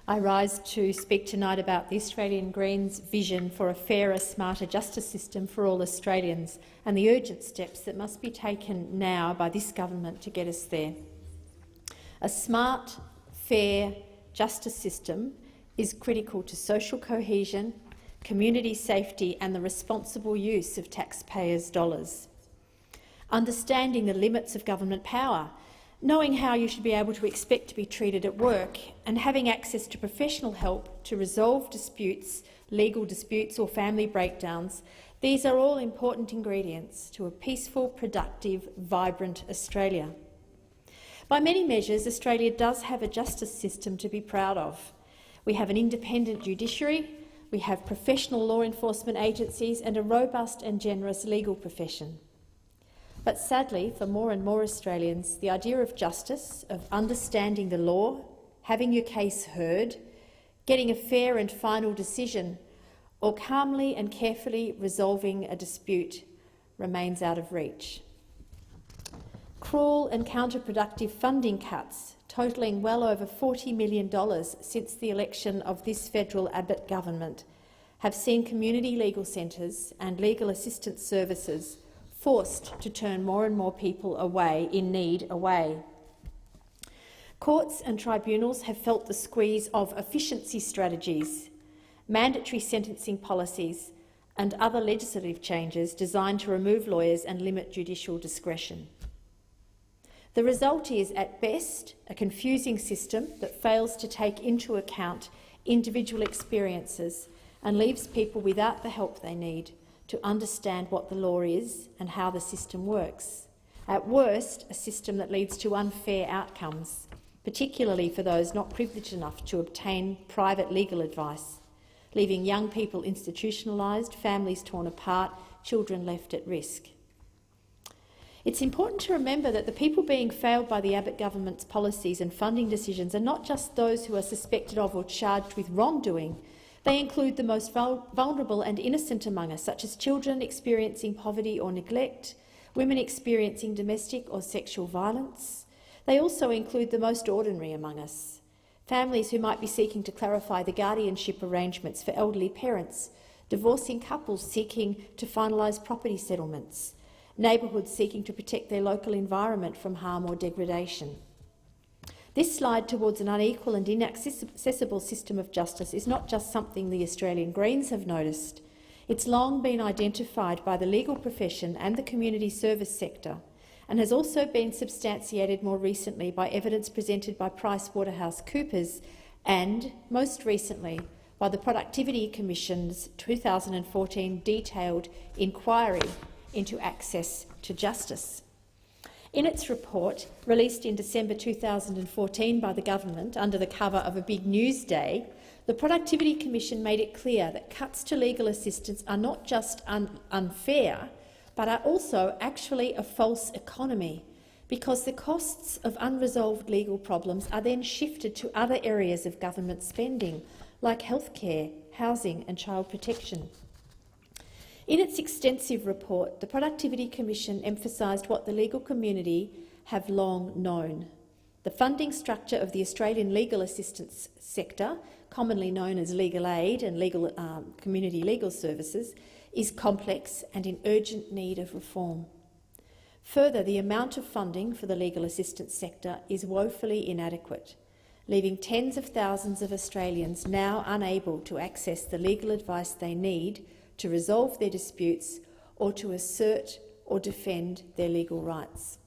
I rise to speak tonight about the Australian Greens' vision for a fairer, smarter justice system for all Australians and the urgent steps that must be taken now by this government to get us there. A smart, fair justice system is critical to social cohesion, community safety and the responsible use of taxpayers' dollars. Understanding the limits of government power, knowing how you should be able to expect to be treated at work, and having access to professional help to resolve disputes, legal disputes or family breakdowns, these are all important ingredients to a peaceful, productive, vibrant Australia. By many measures, Australia does have a justice system to be proud of. We have an independent judiciary, we have professional law enforcement agencies and a robust and generous legal profession. But sadly, for more and more Australians, the idea of justice, of understanding the law, having your case heard, getting a fair and final decision, or calmly and carefully resolving a dispute remains out of reach. Cruel and counterproductive funding cuts, totalling well over $40 million since the election of this federal Abbott government, have seen community legal centres and legal assistance services forced to turn more and more people in need away. Courts and tribunals have felt the squeeze of efficiency strategies, mandatory sentencing policies and other legislative changes designed to remove lawyers and limit judicial discretion. The result is, at best, a confusing system that fails to take into account individual experiences and leaves people without the help they need to understand what the law is and how the system works. At worst, a system that leads to unfair outcomes, particularly for those not privileged enough to obtain private legal advice, leaving young people institutionalised, families torn apart, children left at risk. It's important to remember that the people being failed by the Abbott government's policies and funding decisions are not just those who are suspected of or charged with wrongdoing. They include the most vulnerable and innocent among us, such as children experiencing poverty or neglect, women experiencing domestic or sexual violence. They also include the most ordinary among us, families who might be seeking to clarify the guardianship arrangements for elderly parents, divorcing couples seeking to finalise property settlements, neighbourhoods seeking to protect their local environment from harm or degradation. This slide towards an unequal and inaccessible system of justice is not just something the Australian Greens have noticed. It's long been identified by the legal profession and the community service sector, and has also been substantiated more recently by evidence presented by PricewaterhouseCoopers and, most recently, by the Productivity Commission's 2014 detailed inquiry into access to justice. In its report, released in December 2014 by the government under the cover of a big news day, the Productivity Commission made it clear that cuts to legal assistance are not just unfair, but are also actually a false economy, because the costs of unresolved legal problems are then shifted to other areas of government spending, like healthcare, housing and child protection. In its extensive report, the Productivity Commission emphasised what the legal community have long known. The funding structure of the Australian legal assistance sector, commonly known as legal aid and community legal services, is complex and in urgent need of reform. Further, the amount of funding for the legal assistance sector is woefully inadequate, leaving tens of thousands of Australians now unable to access the legal advice they need to resolve their disputes or to assert or defend their legal rights.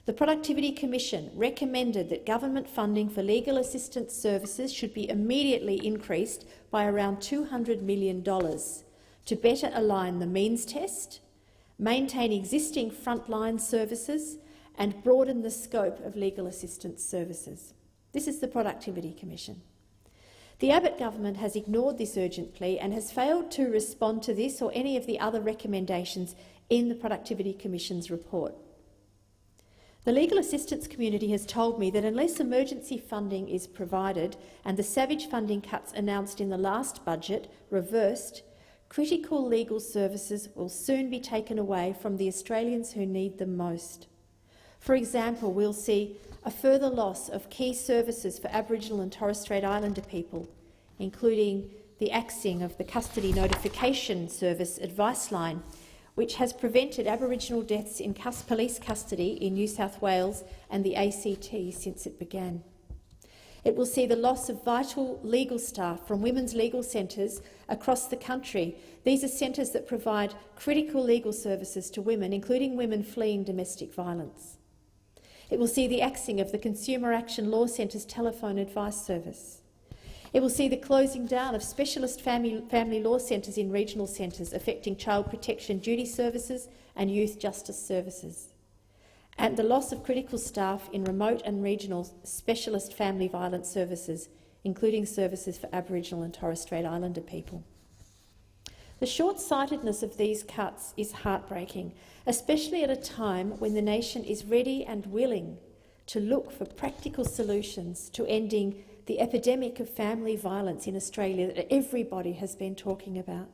The Productivity Commission recommended that government funding for legal assistance services should be immediately increased by around $200 million to better align the means test, maintain existing frontline services and broaden the scope of legal assistance services. This is the Productivity Commission. The Abbott government has ignored this urgent plea and has failed to respond to this or any of the other recommendations in the Productivity Commission's report. The legal assistance community has told me that unless emergency funding is provided and the savage funding cuts announced in the last budget reversed, critical legal services will soon be taken away from the Australians who need them most. For example, we'll see a further loss of key services for Aboriginal and Torres Strait Islander people, including the axing of the Custody Notification Service Advice Line, which has prevented Aboriginal deaths in police custody in New South Wales and the ACT since it began. It will see the loss of vital legal staff from women's legal centres across the country. These are centres that provide critical legal services to women, including women fleeing domestic violence. It will see the axing of the Consumer Action Law Centre's telephone advice service. It will see the closing down of specialist family law centres in regional centres, affecting child protection duty services and youth justice services, and the loss of critical staff in remote and regional specialist family violence services, including services for Aboriginal and Torres Strait Islander people. The short-sightedness of these cuts is heartbreaking, especially at a time when the nation is ready and willing to look for practical solutions to ending the epidemic of family violence in Australia that everybody has been talking about,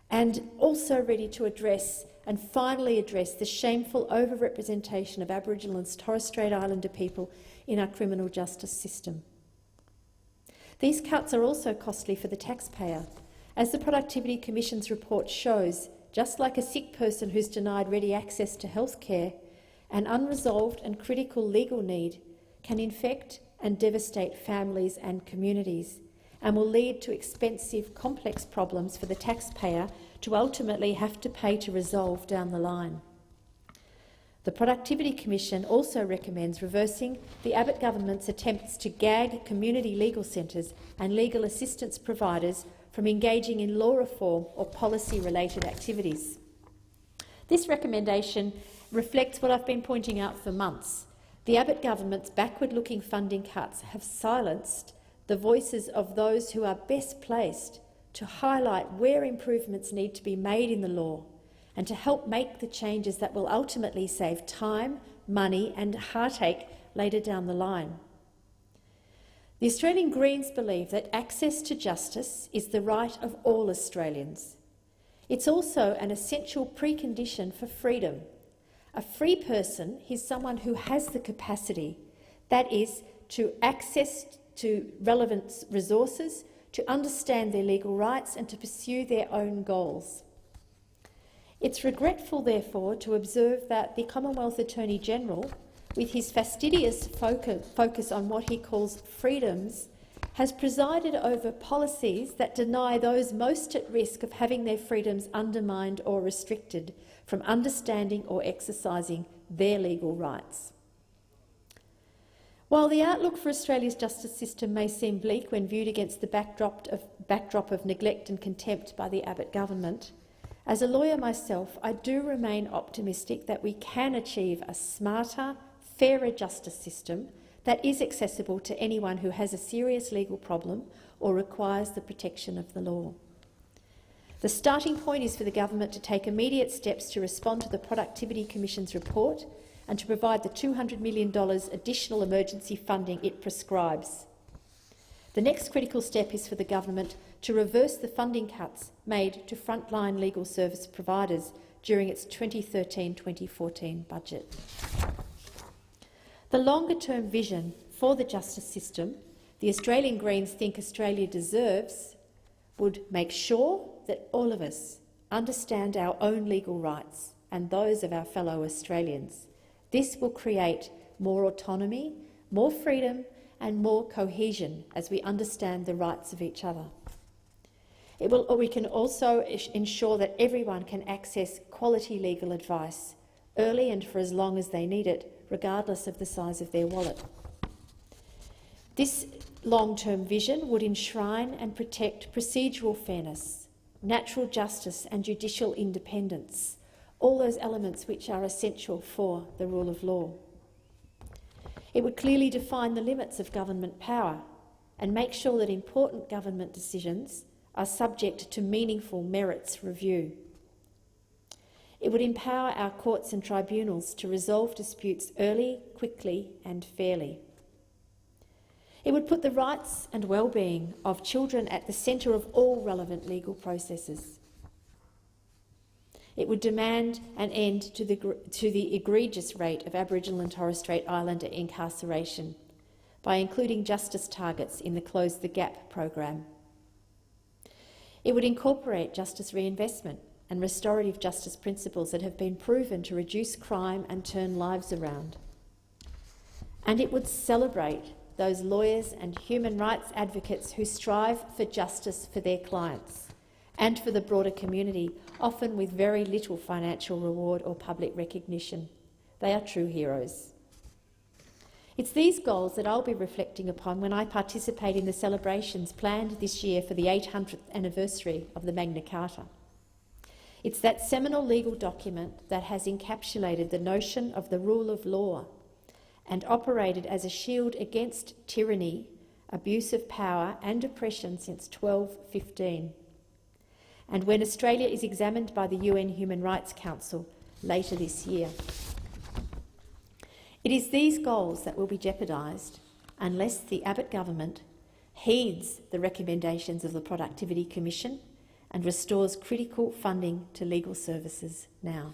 and also ready to address and finally address the shameful overrepresentation of Aboriginal and Torres Strait Islander people in our criminal justice system. These cuts are also costly for the taxpayer. As the Productivity Commission's report shows, just like a sick person who's denied ready access to health care, an unresolved and critical legal need can infect and devastate families and communities, and will lead to expensive, complex problems for the taxpayer to ultimately have to pay to resolve down the line. The Productivity Commission also recommends reversing the Abbott government's attempts to gag community legal centres and legal assistance providers from engaging in law reform or policy-related activities. This recommendation reflects what I've been pointing out for months. The Abbott government's backward-looking funding cuts have silenced the voices of those who are best placed to highlight where improvements need to be made in the law and to help make the changes that will ultimately save time, money and heartache later down the line. The Australian Greens believe that access to justice is the right of all Australians. It's also an essential precondition for freedom. A free person is someone who has the capacity, that is, to access to relevant resources, to understand their legal rights and to pursue their own goals. It's regretful, therefore, to observe that the Commonwealth Attorney-General, with his fastidious focus on what he calls freedoms, has presided over policies that deny those most at risk of having their freedoms undermined or restricted from understanding or exercising their legal rights. While the outlook for Australia's justice system may seem bleak when viewed against the backdrop of neglect and contempt by the Abbott government, as a lawyer myself, I do remain optimistic that we can achieve a smarter, fairer justice system that is accessible to anyone who has a serious legal problem or requires the protection of the law. The starting point is for the government to take immediate steps to respond to the Productivity Commission's report and to provide the $200 million additional emergency funding it prescribes. The next critical step is for the government to reverse the funding cuts made to frontline legal service providers during its 2013-2014 budget. The longer-term vision for the justice system the Australian Greens think Australia deserves would make sure that all of us understand our own legal rights and those of our fellow Australians. This will create more autonomy, more freedom and more cohesion as we understand the rights of each other. We can also ensure that everyone can access quality legal advice early and for as long as they need it, regardless of the size of their wallet. This long-term vision would enshrine and protect procedural fairness, natural justice and judicial independence, all those elements which are essential for the rule of law. It would clearly define the limits of government power and make sure that important government decisions are subject to meaningful merits review. It would empower our courts and tribunals to resolve disputes early, quickly and fairly. It would put the rights and well-being of children at the centre of all relevant legal processes. It would demand an end to the egregious rate of Aboriginal and Torres Strait Islander incarceration by including justice targets in the Close the Gap program. It would incorporate justice reinvestment and restorative justice principles that have been proven to reduce crime and turn lives around. And it would celebrate those lawyers and human rights advocates who strive for justice for their clients and for the broader community, often with very little financial reward or public recognition. They are true heroes. It's these goals that I'll be reflecting upon when I participate in the celebrations planned this year for the 800th anniversary of the Magna Carta. It's that seminal legal document that has encapsulated the notion of the rule of law and operated as a shield against tyranny, abuse of power and oppression since 1215. And when Australia is examined by the UN Human Rights Council later this year. It is these goals that will be jeopardised unless the Abbott government heeds the recommendations of the Productivity Commission and restores critical funding to legal services now.